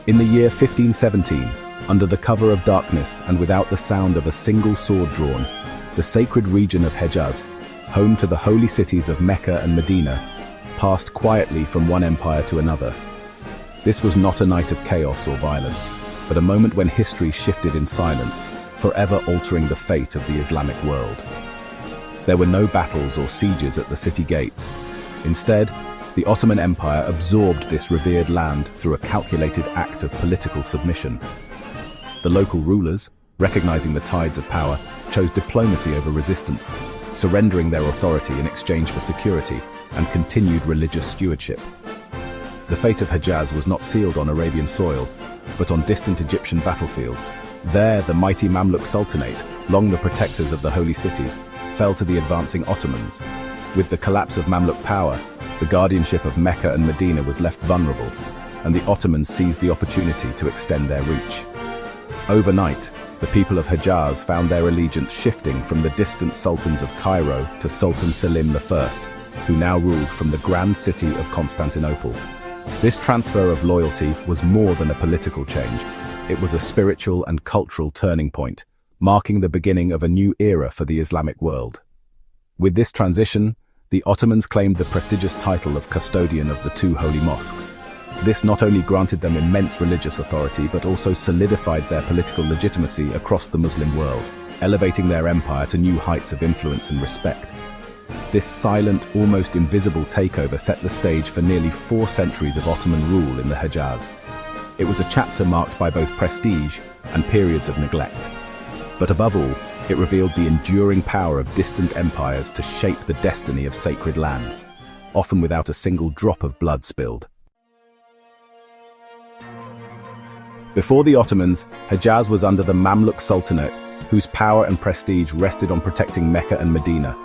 In the year 1517, under the cover of darkness and without the sound of a single sword drawn, the sacred region of Hejaz, home to the holy cities of Mecca and Medina, passed quietly from one empire to another. This was not a night of chaos or violence, but a moment when history shifted in silence, forever altering the fate of the Islamic world. There were no battles or sieges at the city gates. Instead, the Ottoman Empire absorbed this revered land through a calculated act of political submission. The local rulers, recognizing the tides of power, chose diplomacy over resistance, surrendering their authority in exchange for security and continued religious stewardship. The fate of Hejaz was not sealed on Arabian soil, but on distant Egyptian battlefields. There, the mighty Mamluk Sultanate, long the protectors of the holy cities, fell to the advancing Ottomans. With the collapse of Mamluk power, the guardianship of Mecca and Medina was left vulnerable, and the Ottomans seized the opportunity to extend their reach. Overnight, the people of Hejaz found their allegiance shifting from the distant sultans of Cairo to Sultan Selim I, who now ruled from the grand city of Constantinople. This transfer of loyalty was more than a political change. It was a spiritual and cultural turning point, marking the beginning of a new era for the Islamic world. With this transition, the Ottomans claimed the prestigious title of custodian of the two holy mosques. This not only granted them immense religious authority, but also solidified their political legitimacy across the Muslim world, elevating their empire to new heights of influence and respect. This silent, almost invisible takeover set the stage for nearly 4 centuries of Ottoman rule in the Hejaz. It was a chapter marked by both prestige and periods of neglect. But above all, it revealed the enduring power of distant empires to shape the destiny of sacred lands, often without a single drop of blood spilled. Before the Ottomans, Hejaz was under the Mamluk Sultanate, whose power and prestige rested on protecting Mecca and Medina.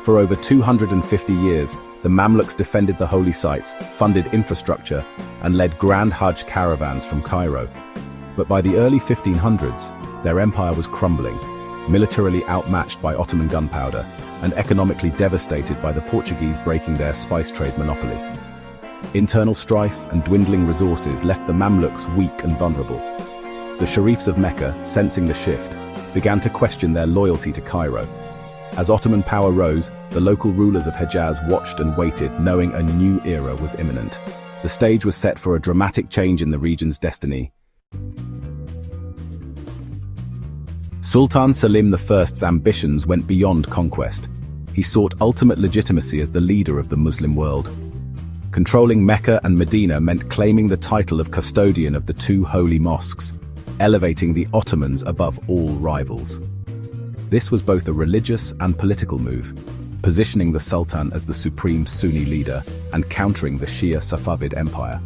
For over 250 years, the Mamluks defended the holy sites, funded infrastructure, and led grand Hajj caravans from Cairo. But by the early 1500s, their empire was crumbling, militarily outmatched by Ottoman gunpowder, and economically devastated by the Portuguese breaking their spice trade monopoly. Internal strife and dwindling resources left the Mamluks weak and vulnerable. The Sharifs of Mecca, sensing the shift, began to question their loyalty to Cairo. As Ottoman power rose, the local rulers of Hejaz watched and waited, knowing a new era was imminent. The stage was set for a dramatic change in the region's destiny. Sultan Selim I's ambitions went beyond conquest. He sought ultimate legitimacy as the leader of the Muslim world. Controlling Mecca and Medina meant claiming the title of custodian of the two holy mosques, elevating the Ottomans above all rivals. This was both a religious and political move, positioning the Sultan as the supreme Sunni leader and countering the Shia Safavid Empire.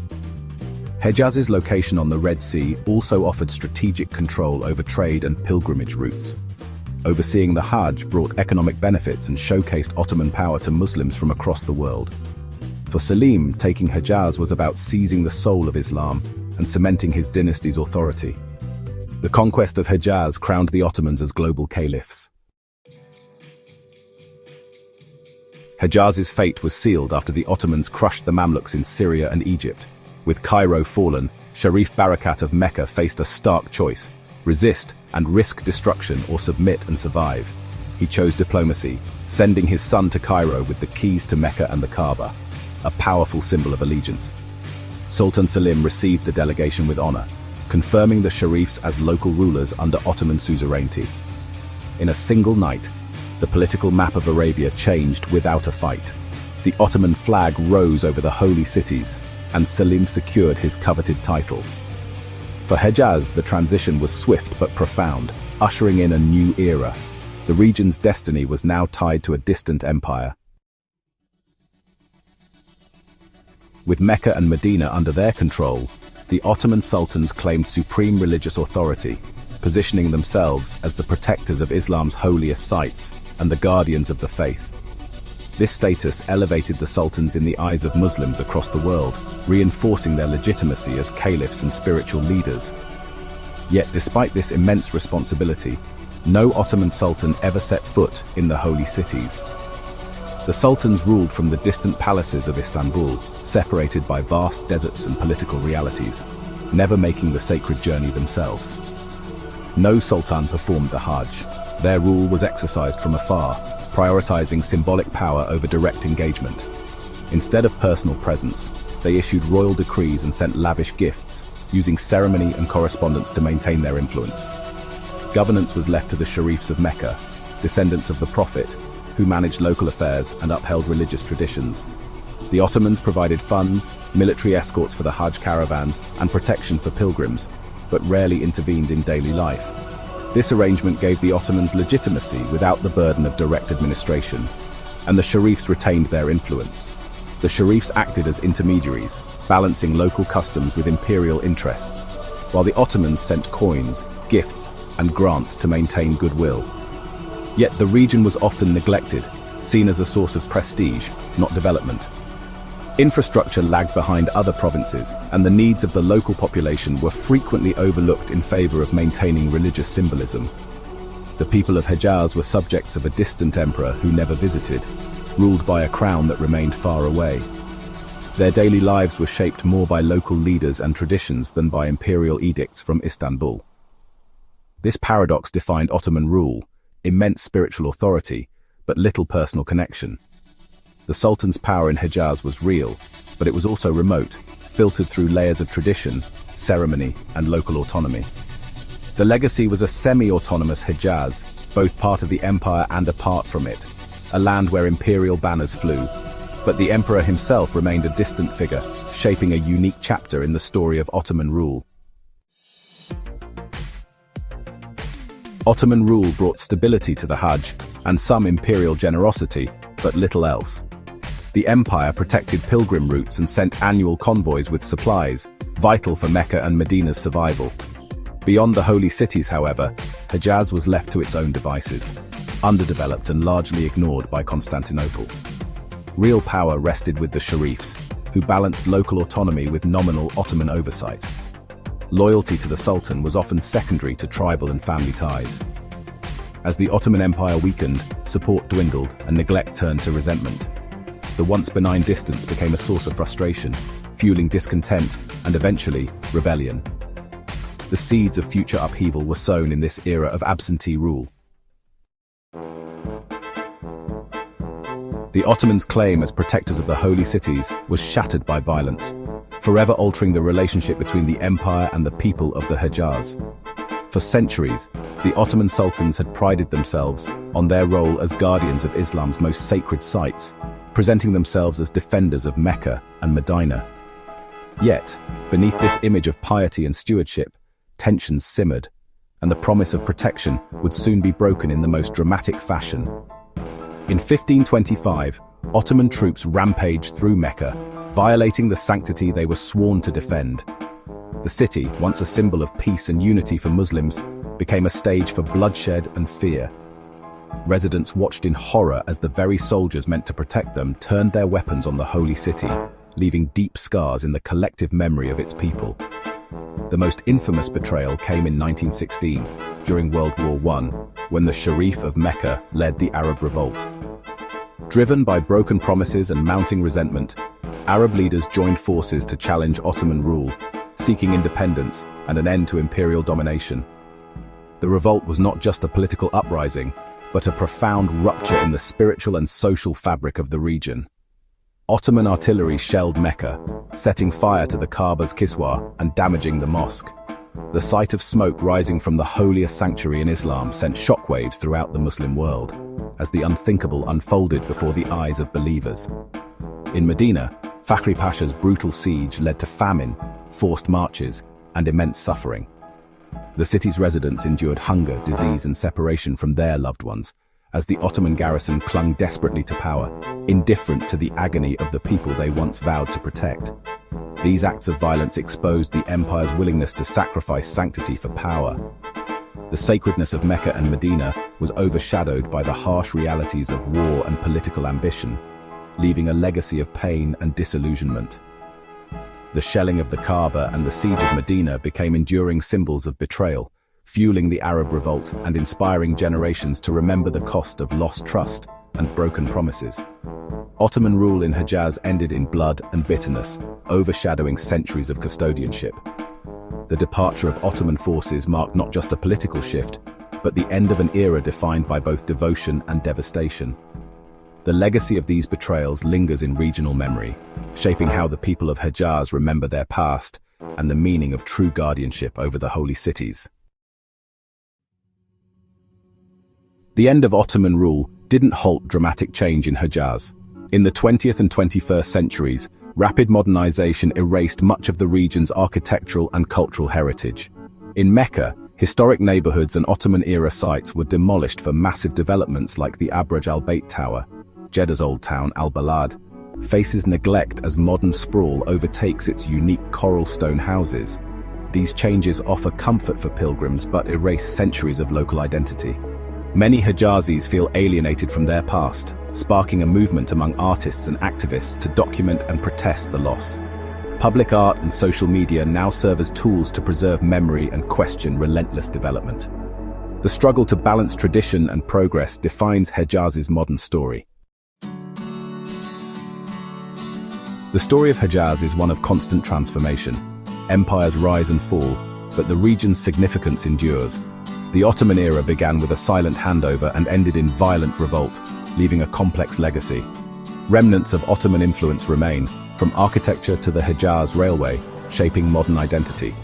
Hejaz's location on the Red Sea also offered strategic control over trade and pilgrimage routes. Overseeing the Hajj brought economic benefits and showcased Ottoman power to Muslims from across the world. For Selim, taking Hejaz was about seizing the soul of Islam and cementing his dynasty's authority. The conquest of Hejaz crowned the Ottomans as global caliphs. Hejaz's fate was sealed after the Ottomans crushed the Mamluks in Syria and Egypt. With Cairo fallen, Sharif Barakat of Mecca faced a stark choice: resist and risk destruction, or submit and survive. He chose diplomacy, sending his son to Cairo with the keys to Mecca and the Kaaba, a powerful symbol of allegiance. Sultan Selim received the delegation with honor, confirming the Sharifs as local rulers under Ottoman suzerainty. In a single night, the political map of Arabia changed without a fight. The Ottoman flag rose over the holy cities, and Selim secured his coveted title. For Hejaz, the transition was swift but profound, ushering in a new era. The region's destiny was now tied to a distant empire. With Mecca and Medina under their control, the Ottoman sultans claimed supreme religious authority, positioning themselves as the protectors of Islam's holiest sites and the guardians of the faith. This status elevated the sultans in the eyes of Muslims across the world, reinforcing their legitimacy as caliphs and spiritual leaders. Yet despite this immense responsibility, no Ottoman sultan ever set foot in the holy cities. The sultans ruled from the distant palaces of Istanbul, separated by vast deserts and political realities. never making the sacred journey themselves. No sultan performed the Hajj. Their rule was exercised from afar, prioritizing symbolic power over direct engagement. Instead of personal presence, they issued royal decrees and sent lavish gifts, using ceremony and correspondence to maintain their influence. Governance was left to the Sharifs of Mecca, descendants of the Prophet, who managed local affairs and upheld religious traditions. The Ottomans provided funds, military escorts for the Hajj caravans, and protection for pilgrims, but rarely intervened in daily life. This arrangement gave the Ottomans legitimacy without the burden of direct administration, and the Sharifs retained their influence. The Sharifs acted as intermediaries, balancing local customs with imperial interests, while the Ottomans sent coins, gifts, and grants to maintain goodwill. Yet the region was often neglected, seen as a source of prestige, not development. Infrastructure lagged behind other provinces, and the needs of the local population were frequently overlooked in favor of maintaining religious symbolism. The people of Hejaz were subjects of a distant emperor who never visited, ruled by a crown that remained far away. Their daily lives were shaped more by local leaders and traditions than by imperial edicts from Istanbul. This paradox defined Ottoman rule: immense spiritual authority, but little personal connection. The Sultan's power in Hejaz was real, but it was also remote, filtered through layers of tradition, ceremony, and local autonomy. The legacy was a semi-autonomous Hejaz, both part of the empire and apart from it, a land where imperial banners flew, but the emperor himself remained a distant figure, shaping a unique chapter in the story of Ottoman rule. Ottoman rule brought stability to the Hajj and some imperial generosity, but little else. The empire protected pilgrim routes and sent annual convoys with supplies, vital for Mecca and Medina's survival. Beyond the holy cities, however, Hejaz was left to its own devices, underdeveloped and largely ignored by Constantinople. Real power rested with the Sharifs, who balanced local autonomy with nominal Ottoman oversight. Loyalty to the Sultan was often secondary to tribal and family ties. As the Ottoman Empire weakened, support dwindled and neglect turned to resentment. The once benign distance became a source of frustration, fueling discontent and eventually rebellion. The seeds of future upheaval were sown in this era of absentee rule. The Ottomans' claim as protectors of the holy cities was shattered by violence, forever altering the relationship between the empire and the people of the Hejaz. For centuries, the Ottoman sultans had prided themselves on their role as guardians of Islam's most sacred sites, presenting themselves as defenders of Mecca and Medina. Yet, beneath this image of piety and stewardship, tensions simmered, and the promise of protection would soon be broken in the most dramatic fashion. In 1525, Ottoman troops rampaged through Mecca, violating the sanctity they were sworn to defend. The city, once a symbol of peace and unity for Muslims, became a stage for bloodshed and fear. Residents watched in horror as the very soldiers meant to protect them turned their weapons on the holy city, leaving deep scars in the collective memory of its people. The most infamous betrayal came in 1916, during World War I, when the Sharif of Mecca led the Arab revolt. Driven by broken promises and mounting resentment, Arab leaders joined forces to challenge Ottoman rule, seeking independence and an end to imperial domination. The revolt was not just a political uprising, but a profound rupture in the spiritual and social fabric of the region. Ottoman artillery shelled Mecca, setting fire to the Kaaba's kiswa and damaging the mosque. The sight of smoke rising from the holiest sanctuary in Islam sent shockwaves throughout the Muslim world, as the unthinkable unfolded before the eyes of believers. In Medina, Fakhri Pasha's brutal siege led to famine, forced marches, and immense suffering. The city's residents endured hunger, disease, and separation from their loved ones, as the Ottoman garrison clung desperately to power, indifferent to the agony of the people they once vowed to protect. These acts of violence exposed the empire's willingness to sacrifice sanctity for power. The sacredness of Mecca and Medina was overshadowed by the harsh realities of war and political ambition, leaving a legacy of pain and disillusionment. The shelling of the Kaaba and the siege of Medina became enduring symbols of betrayal, fueling the Arab revolt and inspiring generations to remember the cost of lost trust and broken promises. Ottoman rule in Hejaz ended in blood and bitterness, overshadowing centuries of custodianship. the departure of Ottoman forces marked not just a political shift, but the end of an era defined by both devotion and devastation. The legacy of these betrayals lingers in regional memory, shaping how the people of Hejaz remember their past and the meaning of true guardianship over the holy cities. The end of Ottoman rule didn't halt dramatic change in Hejaz. In the 20th and 21st centuries, rapid modernization erased much of the region's architectural and cultural heritage. In Mecca, historic neighborhoods and Ottoman-era sites were demolished for massive developments like the Abraj al-Bayt Tower. Jeddah's old town, Al-Balad, faces neglect as modern sprawl overtakes its unique coral stone houses. These changes offer comfort for pilgrims but erase centuries of local identity. Many Hejazis feel alienated from their past, sparking a movement among artists and activists to document and protest the loss. Public art and social media now serve as tools to preserve memory and question relentless development. The struggle to balance tradition and progress defines Hejaz's modern story. The story of Hejaz is one of constant transformation. Empires rise and fall, but the region's significance endures. The Ottoman era began with a silent handover and ended in violent revolt, leaving a complex legacy. Remnants of Ottoman influence remain, from architecture to the Hejaz Railway, shaping modern identity.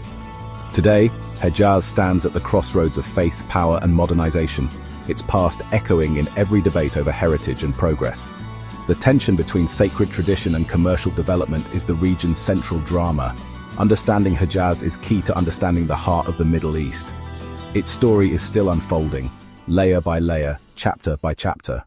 Today, Hejaz stands at the crossroads of faith, power, and modernization, its past echoing in every debate over heritage and progress. The tension between sacred tradition and commercial development is the region's central drama. Understanding Hejaz is key to understanding the heart of the Middle East. Its story is still unfolding, layer by layer, chapter by chapter.